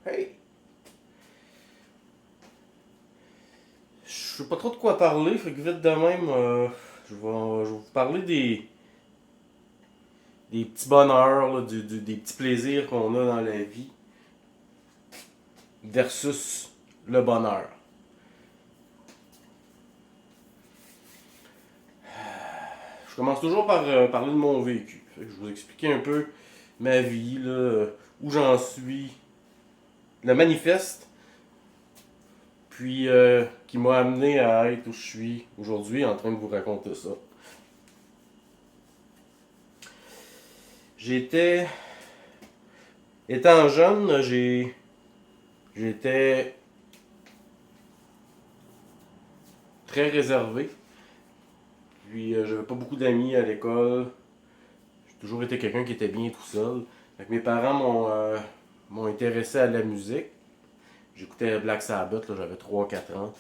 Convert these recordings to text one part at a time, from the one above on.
Hey! Je sais pas trop de quoi parler, fait que vite de même, je vais vous parler des petits bonheurs, là, des petits plaisirs qu'on a dans la vie versus le bonheur. Je commence toujours par parler de mon vécu. Fait que je vais vous expliquer un peu ma vie, là, où j'en suis, le manifeste, puis qui m'a amené à être où je suis aujourd'hui en train de vous raconter ça. J'étais. Étant jeune, j'étais très réservé. Puis j'avais pas beaucoup d'amis à l'école. J'ai toujours été quelqu'un qui était bien tout seul. Fait que mes parents m'ont intéressé à la musique. J'écoutais Black Sabbath, là, j'avais 3 4 ans.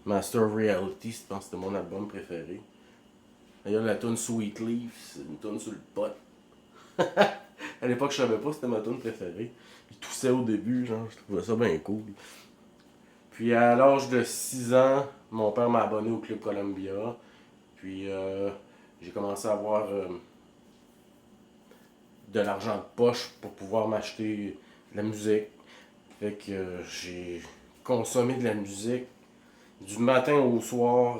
Master of Reality, je pense que c'était mon album préféré. D'ailleurs, la tune Sweet Leaf, c'est une tune sur le pot. À l'époque, je savais pas que c'était ma tune préférée. Il toussait au début, genre, je trouvais ça bien cool. Puis à l'âge de 6 ans, mon père m'a abonné au Club Columbia. Puis j'ai commencé à avoir de l'argent de poche pour pouvoir m'acheter de la musique. Fait que j'ai consommé de la musique du matin au soir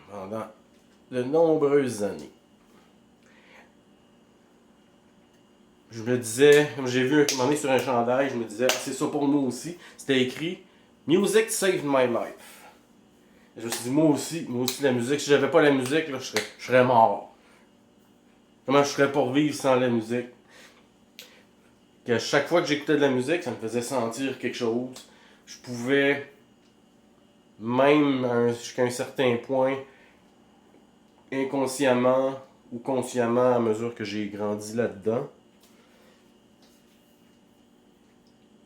pendant de nombreuses années. Je me disais, comme j'ai vu un moment donné sur un chandail, je me disais, c'est ça pour moi aussi. C'était écrit Music saved my life. Et je me suis dit, moi aussi la musique. Si j'avais pas la musique, là, je serais mort. Comment je serais pour vivre sans la musique? Que chaque fois que j'écoutais de la musique, ça me faisait sentir quelque chose. Je pouvais, même jusqu'à un certain point, inconsciemment ou consciemment, à mesure que j'ai grandi là-dedans,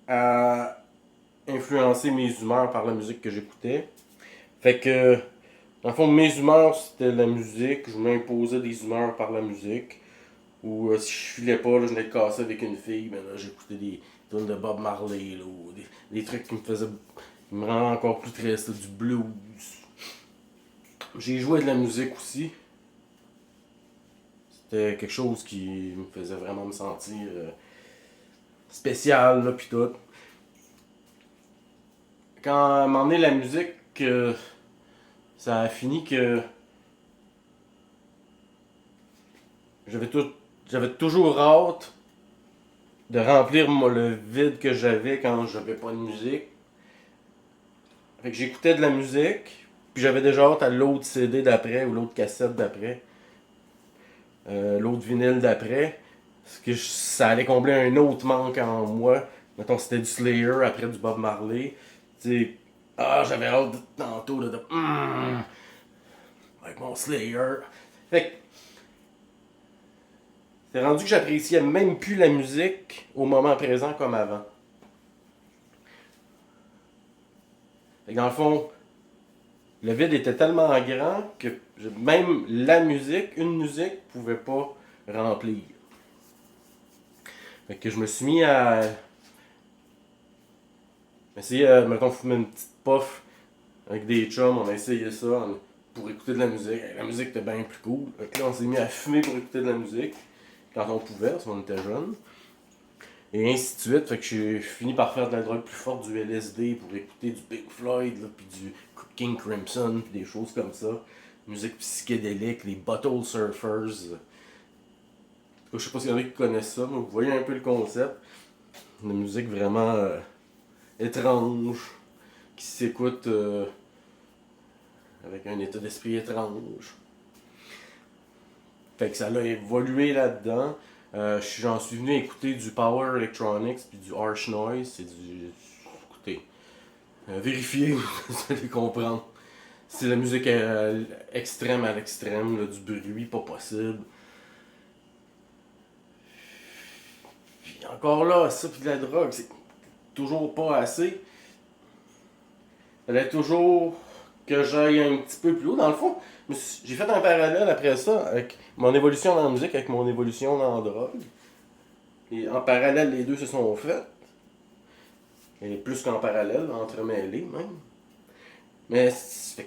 à influencer mes humeurs par la musique que j'écoutais. Fait que, dans le fond, mes humeurs, c'était la musique. Je m'imposais des humeurs par la musique. Ou si je filais pas, là, je venais de casser avec une fille, ben là, j'écoutais des tunes de Bob Marley, là, ou des trucs qui me rendaient encore plus triste, là, du blues. J'ai joué de la musique aussi. C'était quelque chose qui me faisait vraiment me sentir spécial, là, pis tout. Quand à un moment donné, la musique, ça a fini que j'avais tout, j'avais toujours hâte de remplir le vide que j'avais quand j'avais pas de musique. Fait que j'écoutais de la musique, puis j'avais déjà hâte à l'autre CD d'après ou l'autre cassette d'après, l'autre vinyle d'après. Parce que ça allait combler un autre manque en moi. Mettons, c'était du Slayer après du Bob Marley. Tu sais, j'avais hâte tantôt là, avec mon Slayer. Fait que c'est rendu que j'appréciais même plus la musique au moment présent comme avant. Fait que dans le fond, le vide était tellement grand que même la musique, une musique, pouvait pas remplir. Fait que je me suis mis à essayer, mettons, fumer une petite puff avec des chums. On a essayé ça pour écouter de la musique. La musique était bien plus cool. Fait que là, on s'est mis à fumer pour écouter de la musique quand on pouvait, parce qu'on était jeunes. Et ainsi de suite. Fait que j'ai fini par faire de la drogue plus forte, du LSD pour écouter du Pink Floyd, là, puis du King Crimson, puis des choses comme ça. Musique psychédélique, les Bottle Surfers. Je sais pas s'il y en a qui connaissent ça, mais vous voyez un peu le concept. Une musique vraiment étrange, qui s'écoute avec un état d'esprit étrange. Fait que ça a évolué là-dedans. J'en suis venu écouter du Power Electronics puis du Harsh Noise. C'est du. Écoutez, vérifiez, vous allez comprendre. C'est la musique extrême à l'extrême, là, du bruit pas possible. Puis encore là, ça puis de la drogue, c'est toujours pas assez. Elle est toujours que j'aille un petit peu plus haut. Dans le fond, j'ai fait un parallèle après ça avec mon évolution dans la musique, avec mon évolution dans la drogue. Et en parallèle, les deux se sont faits. Et plus qu'en parallèle, entremêlés même. Mais c'est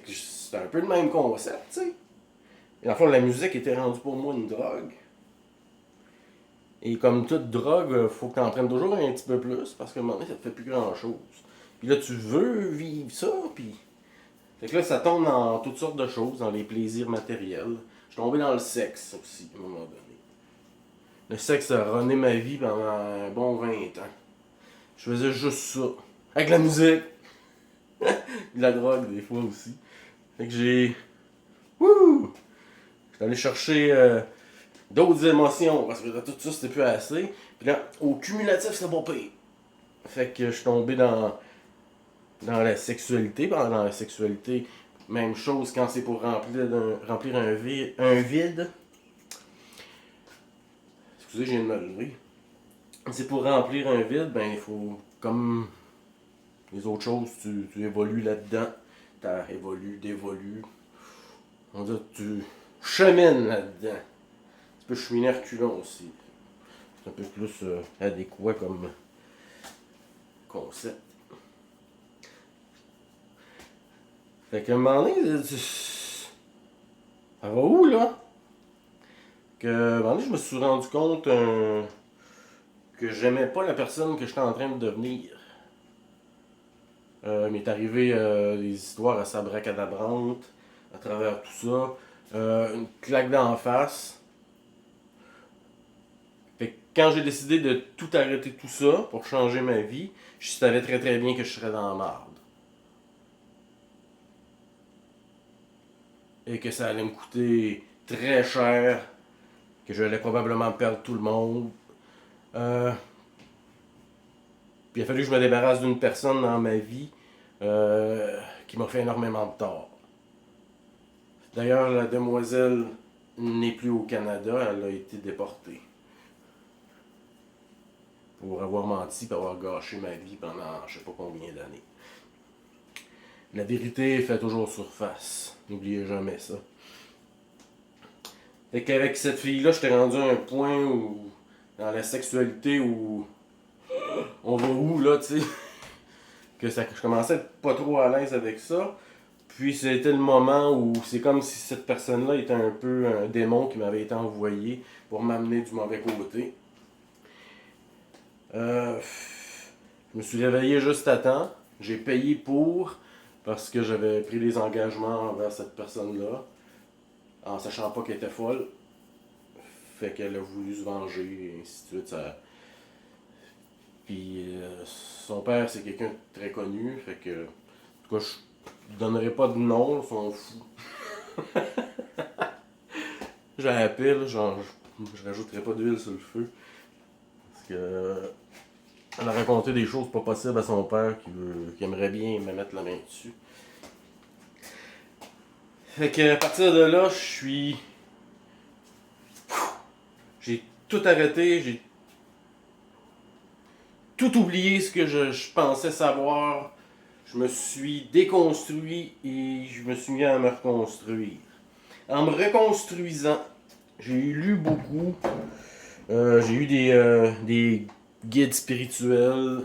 un peu le même concept, tu sais. Et dans le fond, la musique était rendue pour moi une drogue. Et comme toute drogue, faut que tu en prennes toujours un petit peu plus, parce qu'à un moment donné, ça te fait plus grand chose. Puis là, tu veux vivre ça, puis. Fait que là, ça tombe dans toutes sortes de choses, dans les plaisirs matériels. Je suis tombé dans le sexe aussi, à un moment donné. Le sexe a runné ma vie pendant un bon 20 ans. Je faisais juste ça. Avec la musique. De la drogue, des fois aussi. Fait que j'ai. Wouh! J'étais allé chercher d'autres émotions, parce que tout ça, c'était plus assez. Puis là, au cumulatif, c'était pas pire. Fait que je suis tombé dans la sexualité. Dans la sexualité, même chose quand c'est pour remplir un vide. Excusez, je viens de me lever. C'est pour remplir un vide, ben il faut, comme les autres choses, tu évolues là-dedans. D'évolues. On dit que tu chemines là-dedans. Tu peux cheminer reculant aussi. C'est un peu plus adéquat comme concept. Fait qu'à un moment donné, ça va où là? Que, à un moment donné, je me suis rendu compte que j'aimais pas la personne que j'étais en train de devenir. Il m'est arrivé des histoires assez abracadabrantes à travers tout ça. Une claque d'en face. Fait que quand j'ai décidé de tout arrêter tout ça pour changer ma vie, je savais très très bien que je serais dans la marde. Et que ça allait me coûter très cher, que j'allais probablement perdre tout le monde. Puis il a fallu que je me débarrasse d'une personne dans ma vie qui m'a fait énormément de tort. D'ailleurs, la demoiselle n'est plus au Canada, elle a été déportée. Pour avoir menti et avoir gâché ma vie pendant je sais pas combien d'années. La vérité fait toujours surface. N'oubliez jamais ça. Fait qu'avec cette fille-là, j'étais rendu à un point où, dans la sexualité, où on va où là, tu sais, que je commençais à être pas trop à l'aise avec ça. Puis c'était le moment où c'est comme si cette personne-là était un peu un démon qui m'avait été envoyé pour m'amener du mauvais côté. Je me suis réveillé juste à temps. J'ai payé pour, parce que j'avais pris des engagements envers cette personne-là, en sachant pas qu'elle était folle. Fait qu'elle a voulu se venger, et ainsi de suite. Puis son père, c'est quelqu'un de très connu. Fait que, en tout cas, je donnerai pas de nom, ils sont fous. J'ai la pile, genre, je rajouterai pas d'huile sur le feu. Parce que. Elle a raconté des choses pas possibles à son père qui aimerait bien me mettre la main dessus. Fait que à partir de là, j'ai tout arrêté, j'ai tout oublié ce que je pensais savoir. Je me suis déconstruit et je me suis mis à me reconstruire. En me reconstruisant, j'ai lu beaucoup. J'ai eu des guides spirituels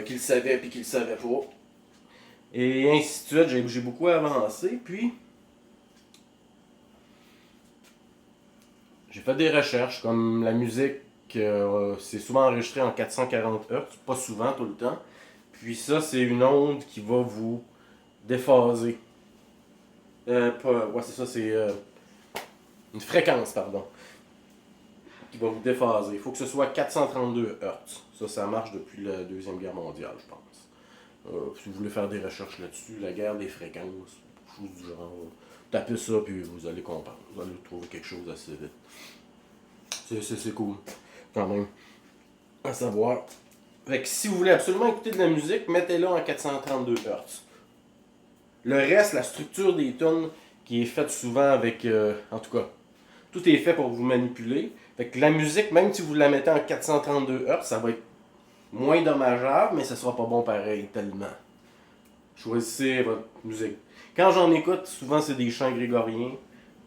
qui le savaient puis qui le savaient pas. Et ainsi de suite, j'ai beaucoup avancé. Puis, j'ai fait des recherches comme la musique. C'est souvent enregistré en 440 Hz, pas souvent, tout le temps. Puis ça, c'est une onde qui va vous déphaser. Ouais, c'est ça, c'est une fréquence, pardon, qui va vous déphaser. Il faut que ce soit 432 Hz. Ça marche depuis la Deuxième Guerre mondiale, je pense. Si vous voulez faire des recherches là-dessus, la guerre des fréquences, chose du genre, tapez ça, puis vous allez comprendre. Vous allez trouver quelque chose assez vite. C'est cool, quand même, à savoir. Fait que si vous voulez absolument écouter de la musique, mettez-la en 432 Hz. Le reste, la structure des tunes, qui est faite souvent avec... en tout cas, tout est fait pour vous manipuler. Fait que la musique, même si vous la mettez en 432 Hz, ça va être moins dommageable, mais ça sera pas bon pareil, tellement. Choisissez votre musique. Quand j'en écoute, souvent c'est des chants grégoriens,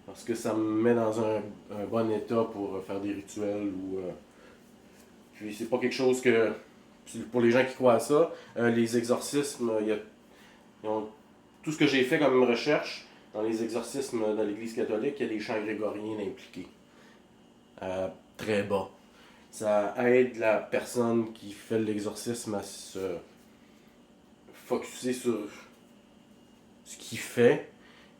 parce que ça me met dans un bon état pour faire des rituels ou. Puis c'est pas quelque chose que. Pour les gens qui croient à ça, les exorcismes, ils ont- tout ce que j'ai fait comme recherche dans les exorcismes dans l'Église catholique, il y a des chants grégoriens impliqués. Très bas. Ça aide la personne qui fait l'exorcisme à se focusser sur ce qu'il fait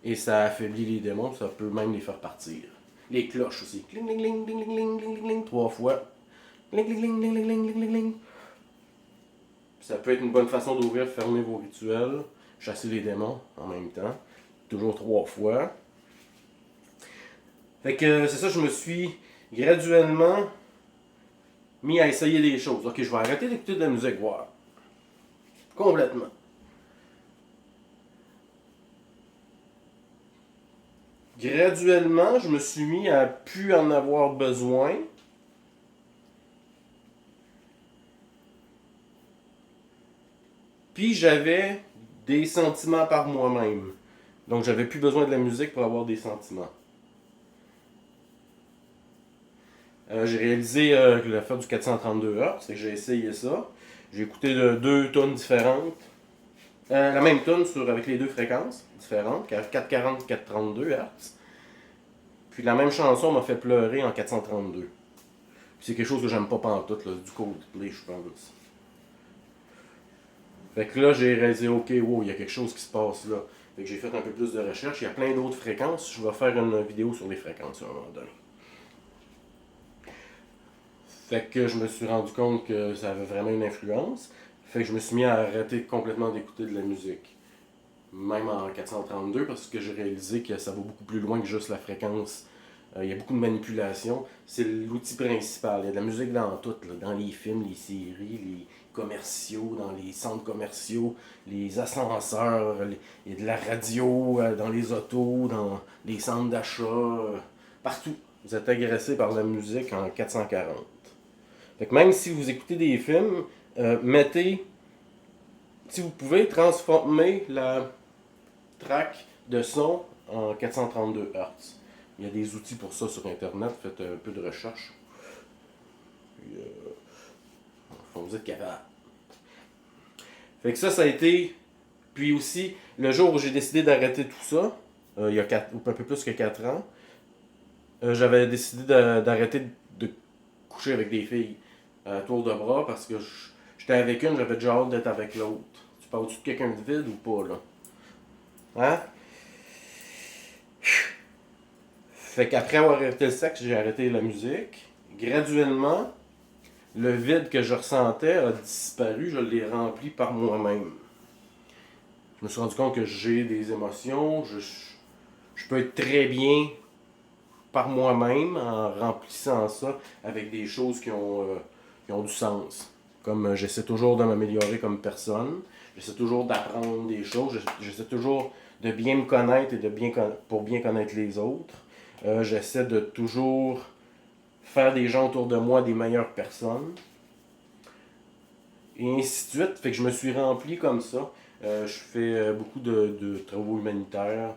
et ça affaiblit les démons, ça peut même les faire partir. Les cloches aussi. Cling, cling, cling, cling, cling, cling, cling, 3 fois. Cling, cling, cling, cling, cling, cling, cling, cling. Ça peut être une bonne façon d'ouvrir, fermer vos rituels, chasser les démons en même temps. Toujours 3 fois. Fait que c'est ça, je me suis graduellement mis à essayer des choses. Ok, je vais arrêter d'écouter de la musique, voir. Complètement. Graduellement, je me suis mis à plus en avoir besoin. Puis j'avais des sentiments par moi-même. Donc j'avais plus besoin de la musique pour avoir des sentiments. J'ai réalisé l'affaire du 432 Hz, c'est que j'ai essayé ça. J'ai écouté 2 tonnes différentes. La même tonne avec les 2 fréquences différentes, 440 432 Hz. Puis la même chanson m'a fait pleurer en 432. Puis c'est quelque chose que j'aime pas pantoute, là, du Coldplay, je pense. Fait que là, j'ai réalisé, ok, wow, il y a quelque chose qui se passe là. Fait que j'ai fait un peu plus de recherche. Il y a plein d'autres fréquences. Je vais faire une vidéo sur les fréquences à un moment donné. Fait que je me suis rendu compte que ça avait vraiment une influence. Fait que je me suis mis à arrêter complètement d'écouter de la musique. Même en 432, parce que j'ai réalisé que ça va beaucoup plus loin que juste la fréquence. Il y a beaucoup de manipulation. C'est l'outil principal. Il y a de la musique dans tout, là, dans les films, les séries, les commerciaux, dans les centres commerciaux, les ascenseurs, il y a de la radio dans les autos, dans les centres d'achat, partout. Vous êtes agressé par la musique en 440. Fait que même si vous écoutez des films, mettez, si vous pouvez, transformer la track de son en 432 Hz. Il y a des outils pour ça sur Internet, faites un peu de recherche. Puis, vous êtes capable. Fait que ça a été. Puis aussi, le jour où j'ai décidé d'arrêter tout ça, il y a un peu plus que 4 ans, j'avais décidé d'arrêter de coucher avec des filles à tour de bras parce que j'étais avec une, j'avais déjà hâte d'être avec l'autre. Tu parles-tu de quelqu'un de vide ou pas, là? Hein? Fait qu'après avoir arrêté le sexe, j'ai arrêté la musique. Graduellement, le vide que je ressentais a disparu, je l'ai rempli par moi-même. Je me suis rendu compte que j'ai des émotions, je peux être très bien par moi-même en remplissant ça avec des choses qui ont du sens. Comme j'essaie toujours de m'améliorer comme personne, j'essaie toujours d'apprendre des choses, j'essaie toujours de bien me connaître et pour bien connaître les autres. J'essaie de toujours faire des gens autour de moi des meilleures personnes. Et ainsi de suite. Fait que je me suis rempli comme ça. Je fais beaucoup de travaux humanitaires.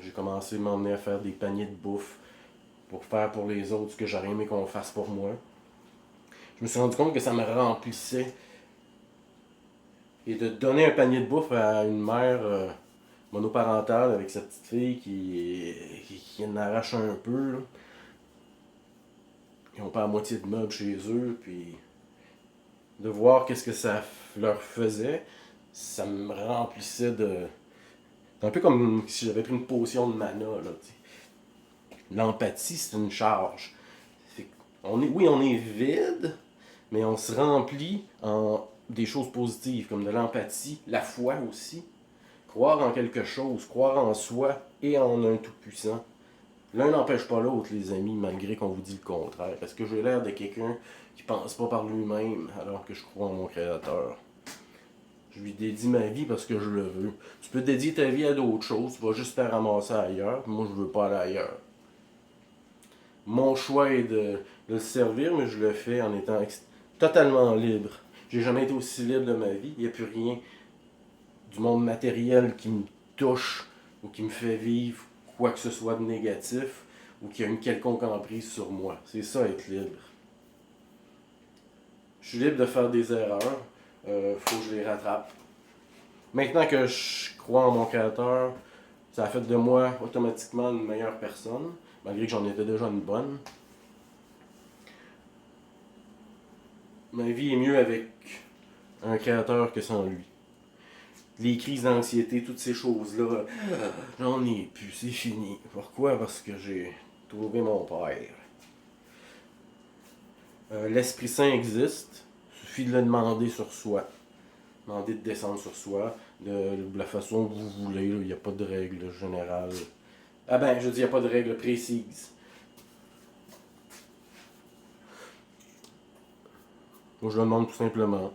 J'ai commencé à m'emmener à faire des paniers de bouffe pour faire pour les autres ce que j'aurais aimé qu'on fasse pour moi. Je me suis rendu compte que ça me remplissait. Et de donner un panier de bouffe à une mère monoparentale avec sa petite fille qui en arrache un peu. Là. Ils n'ont pas la moitié de meubles chez eux. Puis de voir qu'est-ce que ça leur faisait, ça me remplissait de. C'est un peu comme si j'avais pris une potion de mana. Là, l'empathie, c'est une charge. Oui, on est vide, mais on se remplit en des choses positives, comme de l'empathie, la foi aussi. Croire en quelque chose, croire en soi et en un tout-puissant. L'un n'empêche pas l'autre, les amis, malgré qu'on vous dit le contraire. Est-ce que j'ai l'air de quelqu'un qui pense pas par lui-même alors que je crois en mon créateur? Je lui dédie ma vie parce que je le veux. Tu peux dédier ta vie à d'autres choses, tu vas juste te ramasser ailleurs. Moi, je veux pas aller ailleurs. Mon choix est de le servir, mais je le fais en étant totalement libre. J'ai jamais été aussi libre de ma vie. Il n'y a plus rien du monde matériel qui me touche ou qui me fait vivre quoi que ce soit de négatif ou qui a une quelconque emprise sur moi. C'est ça, être libre. Je suis libre de faire des erreurs, faut que je les rattrape. Maintenant que je crois en mon créateur, ça a fait de moi automatiquement une meilleure personne, malgré que j'en étais déjà une bonne. Ma vie est mieux avec un créateur que sans lui. Les crises d'anxiété, toutes ces choses-là, j'en ai plus, c'est fini. Pourquoi? Parce que j'ai trouvé mon père. L'Esprit Saint existe, il suffit de le demander sur soi. Demander de descendre sur soi, de la façon que vous voulez, il n'y a pas de règle générale. Ah ben, je dis, il n'y a pas de règle précise. Moi, je le demande tout simplement.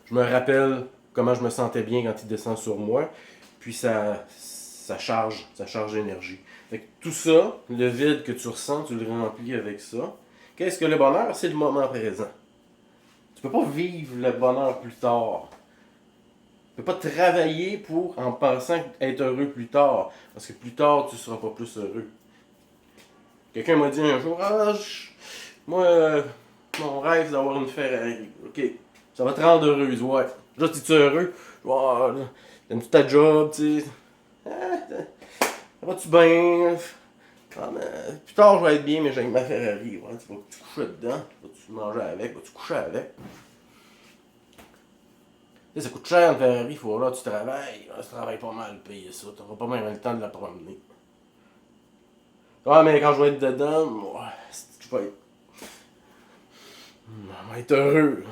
Je me rappelle comment je me sentais bien quand il descend sur moi, puis ça charge l'énergie. Fait que tout ça, le vide que tu ressens, tu le remplis avec ça. Qu'est-ce que le bonheur? C'est le moment présent. Tu peux pas vivre le bonheur plus tard. Tu peux pas travailler en pensant être heureux plus tard, parce que plus tard, tu seras pas plus heureux. Quelqu'un m'a dit un jour, moi, mon rêve, c'est d'avoir une Ferrari. Ok, ça va te rendre heureuse, ouais. Là, t'es-tu heureux? Ouais, t'aimes-tu ta job, tu sais? Ça va-tu bien? Ah, mais, plus tard, je vais être bien, mais j'ai ma Ferrari. Ouais, tu vas-tu coucher dedans? Vas-tu manger avec? Vas-tu coucher avec? Tu sais, ça coûte cher une Ferrari, il faut là, tu travailles. Tu travailles pas mal payer ça. T'auras pas même le temps de la promener. Ouais, mais quand je vais être dedans, je vais être heureux.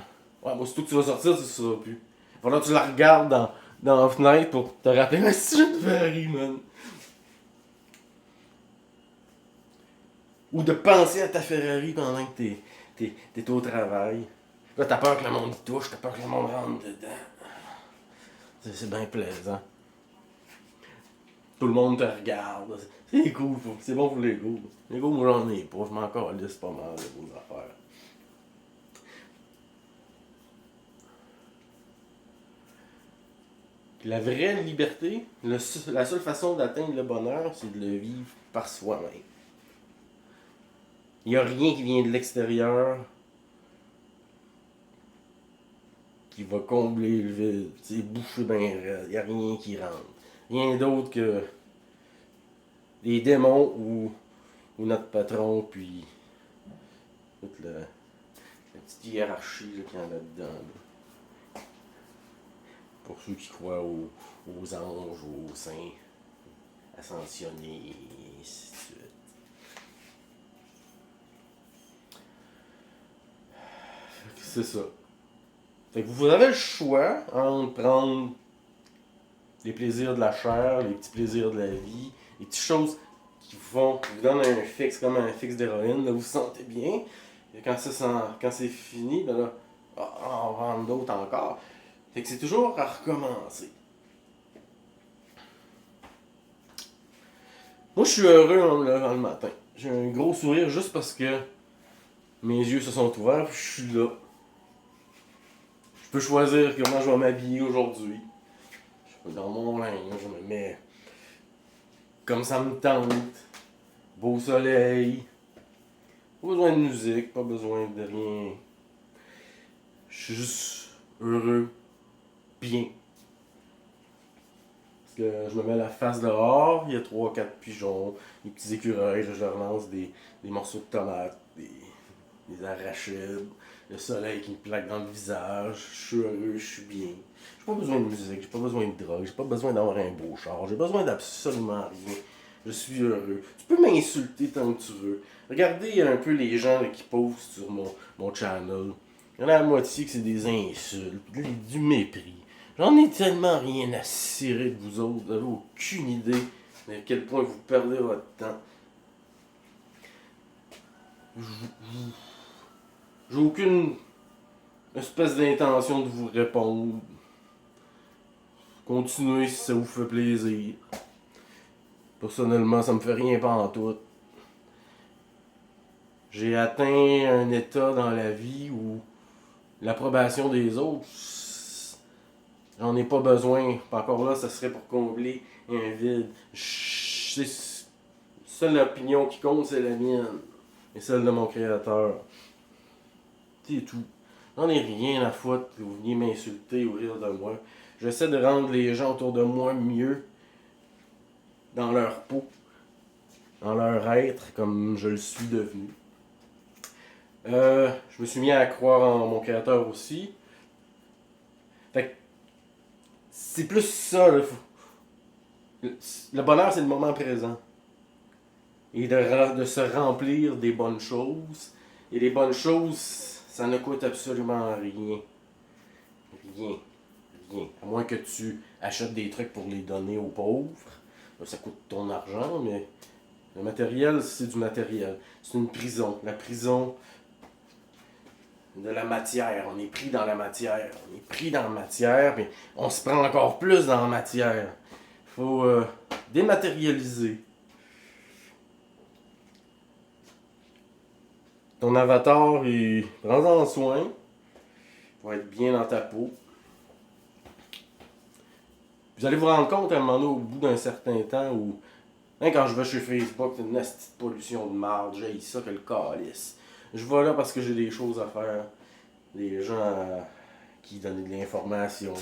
Ouais, moi, surtout que tu vas sortir, tu ne sauras plus. Faudra que tu la regardes dans la fenêtre pour te rappeler, mais c'est une Ferrari, man. Ou de penser à ta Ferrari pendant que t'es au travail. Là, t'as peur que le monde touche, t'as peur que le monde rentre dedans. C'est bien plaisant. Tout le monde te regarde. C'est cool, c'est bon pour l'ego. L'ego, moi j'en ai pas, je m'en calisse pas mal de vos affaires. La vraie liberté, la seule façon d'atteindre le bonheur, c'est de le vivre par soi-même. Il n'y a rien qui vient de l'extérieur qui va combler le vide. C'est bouché bien raide. Il n'y a rien qui rentre. Rien d'autre que les démons ou notre patron, puis toute la petite hiérarchie qu'il y a là-dedans. Là. Pour ceux qui croient aux anges, aux saints ascensionnés, et ainsi de suite. C'est ça. Fait que vous avez le choix entre prendre les plaisirs de la chair, les petits plaisirs de la vie, les petites choses qui vous donnent un fixe, comme un fixe d'héroïne, là vous vous sentez bien. Et quand c'est fini, ben là, on va en prendre d'autres encore. Fait que c'est toujours à recommencer. Moi, je suis heureux en me levant le matin. J'ai un gros sourire juste parce que mes yeux se sont ouverts et je suis là. Je peux choisir comment je vais m'habiller aujourd'hui. Je peux dans mon linge, je me mets comme ça me tente. Beau soleil. Pas besoin de musique, pas besoin de rien. Je suis juste heureux, bien. Parce que je me mets la face dehors, il y a 3-4 pigeons, des petits écureuils, je leur lance des morceaux de tomates, des arachides, le soleil qui me plaque dans le visage, je suis heureux, je suis bien. J'ai pas besoin de musique, j'ai pas besoin de drogue, j'ai pas besoin d'avoir un beau char, j'ai besoin d'absolument rien. Je suis heureux. Tu peux m'insulter tant que tu veux. Regardez un peu les gens là, qui postent sur mon channel. Il y en a la moitié que c'est des insultes, du mépris. J'en ai tellement rien à cirer de vous autres, vous n'avez aucune idée de quel point vous perdez votre temps. J'ai aucune espèce d'intention de vous répondre. Continuez si ça vous fait plaisir. Personnellement, ça me fait rien pantoute. J'ai atteint un état dans la vie où l'approbation des autres, J'en ai pas besoin. Encore là, ça serait pour combler un vide. Seule l'opinion qui compte, c'est la mienne. Et celle de mon créateur. C'est tout. J'en ai rien à foutre que vous veniez m'insulter ou rire de moi. J'essaie de rendre les gens autour de moi mieux dans leur peau, dans leur être, comme je le suis devenu. Je me suis mis à croire en mon créateur aussi. Fait que c'est plus ça, là. Le bonheur, c'est le moment présent. Et de se remplir des bonnes choses. Et les bonnes choses, ça ne coûte absolument rien. Rien. Rien. À moins que tu achètes des trucs pour les donner aux pauvres. Ça coûte ton argent, mais le matériel, c'est du matériel. C'est une prison. La prison de la matière. On est pris dans la matière. On est pris dans la matière, mais on se prend encore plus dans la matière. Il faut dématérialiser. Ton avatar, prends-en soin. Pour être bien dans ta peau. Vous allez vous rendre compte à un moment donné, au bout d'un certain temps, où quand je vais chez Facebook, c'est une petite pollution de marde, j'ai ça que le calice. Je vais là parce que j'ai des choses à faire. Des gens qui donnent de l'information.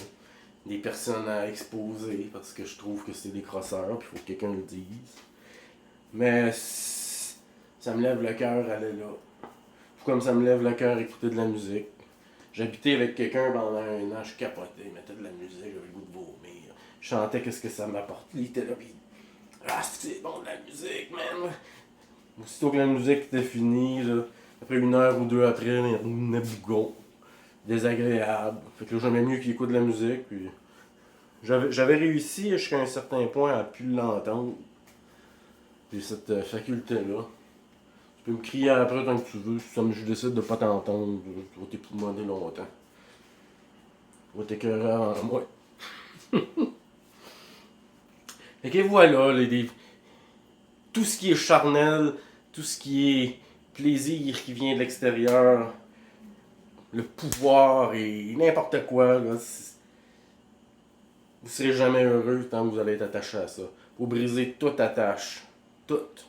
Des personnes à exposer parce que je trouve que c'est des crosseurs, puis il faut que quelqu'un le dise. Mais ça me lève le cœur aller là. Comme ça me lève le cœur écouter de la musique. J'habitais avec quelqu'un pendant un an, je capotais, il mettait de la musique, j'avais le goût de vomir. Je chantais qu'est-ce que ça m'apporte. Il était là, pis c'est bon de la musique, man. Aussitôt que la musique était finie, là, après une heure ou deux après, il y a bougon. Désagréable. Fait que là, j'aimais mieux qu'il écoute de la musique, puis j'avais réussi jusqu'à un certain point à plus l'entendre. J'ai cette faculté-là. Tu peux me crier après tant que tu veux, si je décide de pas t'entendre, tu vas t'époumoner longtemps. Tu vas t'écœurer avant moi. Fait que voilà, tout ce qui est charnel, tout ce qui est plaisir qui vient de l'extérieur, le pouvoir et n'importe quoi, là, vous serez jamais heureux tant que vous allez être attaché à ça. Faut briser toute attache. Toute.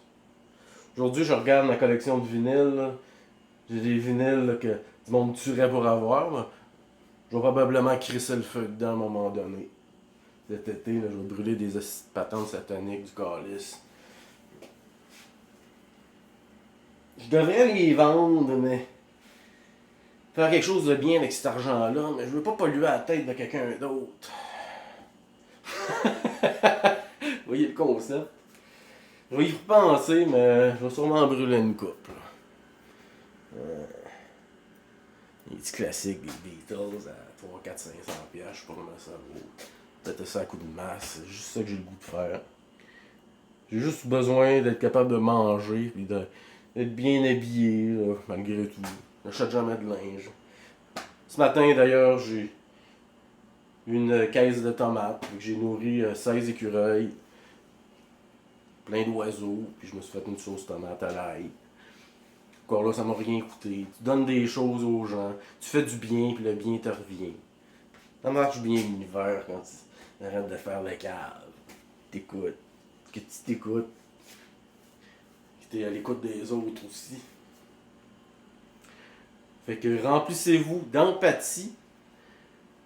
Aujourd'hui, je regarde ma collection de vinyles. Là. J'ai des vinyles là, que du monde tuerait pour avoir. Là. Je vais probablement crisser le feu dedans à un moment donné. Cet été, là, je vais brûler des patentes sataniques du calice. Je devrais les vendre, mais faire quelque chose de bien avec cet argent-là, mais je veux pas polluer la tête de quelqu'un d'autre. Vous voyez le concept? Je vais y repenser, mais je vais sûrement brûler une coupe. Les petits classiques des Beatles à 3, 4, 500$, je sais pas comment ça vaut. Peut-être ça à coup de masse, c'est juste ça que j'ai le goût de faire. J'ai juste besoin d'être capable de manger, puis d'être bien habillé, là, malgré tout. Je n'achète jamais de linge. Ce matin, d'ailleurs, j'ai une caisse de tomates, que j'ai nourri 16 écureuils, plein d'oiseaux, puis je me suis fait une sauce tomate à l'ail. Encore là, ça m'a rien coûté. Tu donnes des choses aux gens, tu fais du bien, puis le bien te revient. Ça marche bien l'univers quand tu arrêtes de faire le cave. T'écoutes. Que tu t'écoutes. Que tu es à l'écoute des autres aussi. Fait que remplissez-vous d'empathie,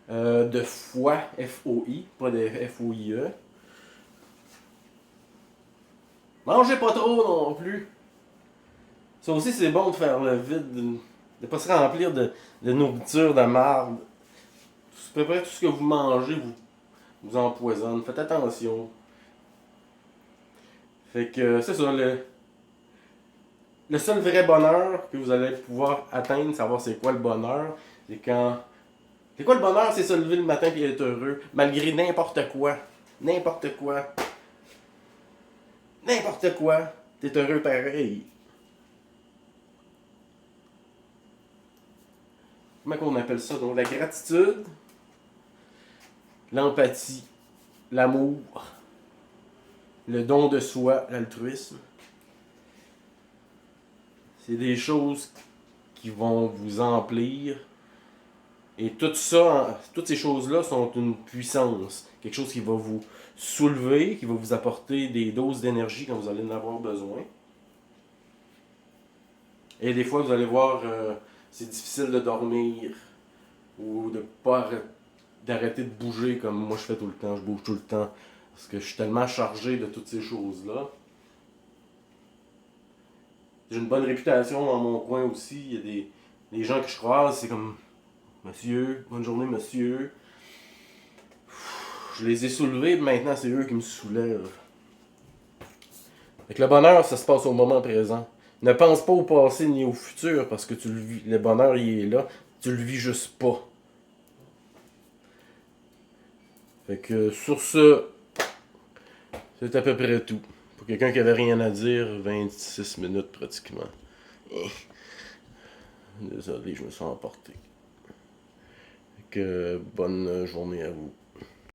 de foi, F-O-I, pas de F-O-I-E. Mangez pas trop non plus. Ça aussi, c'est bon de faire le vide, de pas se remplir de nourriture de marde. À peu près tout ce que vous mangez vous empoisonne. Faites attention. Fait que c'est ça, le seul vrai bonheur que vous allez pouvoir atteindre, savoir c'est quoi le bonheur, c'est quand... C'est quoi le bonheur? C'est se lever le matin et être heureux, malgré n'importe quoi. N'importe quoi. N'importe quoi. T'es heureux pareil. Comment on appelle ça? Donc la gratitude, l'empathie, l'amour, le don de soi, l'altruisme. C'est des choses qui vont vous emplir Et tout ça, toutes ces choses-là sont une puissance. Quelque chose qui va vous soulever, qui va vous apporter des doses d'énergie quand vous allez en avoir besoin. Et des fois, vous allez voir, c'est difficile de dormir ou de pas d'arrêter de bouger comme moi je fais tout le temps. Je bouge tout le temps parce que je suis tellement chargé de toutes ces choses-là. J'ai une bonne réputation dans mon coin aussi. Il y a des gens que je croise, c'est comme Monsieur, bonne journée monsieur. Je les ai soulevés, maintenant c'est eux qui me soulèvent. Fait que le bonheur, ça se passe au moment présent. Ne pense pas au passé ni au futur parce que tu le vis. Le bonheur, il est là. Tu le vis juste pas. Fait que sur ce, c'est à peu près tout. Pour quelqu'un qui avait rien à dire, 26 minutes pratiquement. Désolé, je me suis emporté. Fait que bonne journée à vous.